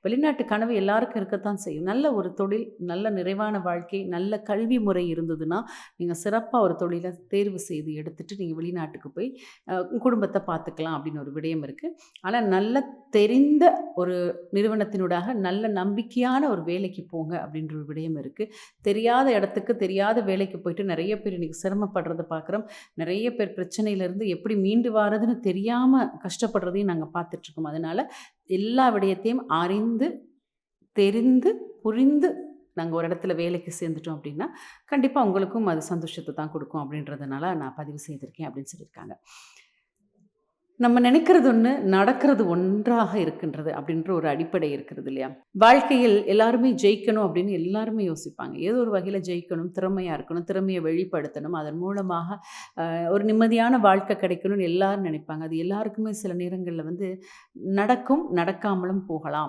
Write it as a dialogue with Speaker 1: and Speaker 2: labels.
Speaker 1: வெளிநாட்டு கனவு எல்லாருக்கும் இருக்கத்தான் செய்யும். நல்ல ஒரு தொழில், நல்ல நிறைவான வாழ்க்கை, நல்ல கல்வி முறை இருந்ததுன்னா, நீங்க சிறப்பா ஒரு தொழில தேர்வு செய்து எடுத்துட்டு நீங்க வெளிநாட்டுக்கு போய் குடும்பத்த பார்த்துக்கலாம் அப்படின்னு ஒரு விடயம் இருக்கு. ஆனா நல்ல தெரிந்த ஒரு நிறுவனத்தினூடாக நல்ல நம்பிக்கையான ஒரு வேலைக்கு போங்க அப்படின்ற ஒரு விடயம் இருக்கு. தெரியாத இடத்துக்கு, தெரியாத வேலைக்கு போயிட்டு நெறைய பேர் இன்னைக்கு சிரமப்படுறத பார்க்குறோம். நெறைய பேர் பிரச்சனையிலேருந்து எப்படி மீண்டு வாரதுன்னு தெரியாம கஷ்டப்படுறதையும் நாங்க பார்த்துட்ருக்கோம். அதனால எல்லா விடயத்தையும் அறிந்து, தெரிந்து, புரிந்து நாங்க ஒரு இடத்துல வேலைக்கு சேர்ந்துட்டோம் அப்படின்னா, கண்டிப்பா உங்களுக்கும் அது சந்தோஷத்த தான் குடுக்கும் அப்படின்றதுனால நான் பதிவு செய்திருக்கேன் அப்படின்னு சொல்லியிருக்காங்க. நம்ம நினைக்கிறது ஒண்ணு, நடக்கிறது ஒன்றாக இருக்கின்றது அப்படின்ற ஒரு அடிப்படை இருக்கிறது இல்லையா? வாழ்க்கையில் எல்லாருமே ஜெயிக்கணும் அப்படின்னு எல்லாருமே யோசிப்பாங்க. ஏதோ ஒரு வகையில ஜெயிக்கணும், திறமையா இருக்கணும், திறமைய வெளிப்படுத்தணும். அதன் மூலமாக ஒரு நிம்மதியான வாழ்க்கை கிடைக்கணும்னு எல்லாரும் நினைப்பாங்க. அது எல்லாருக்குமே சில நேரங்கள்ல வந்து நடக்கும், நடக்காமலும் போகலாம்.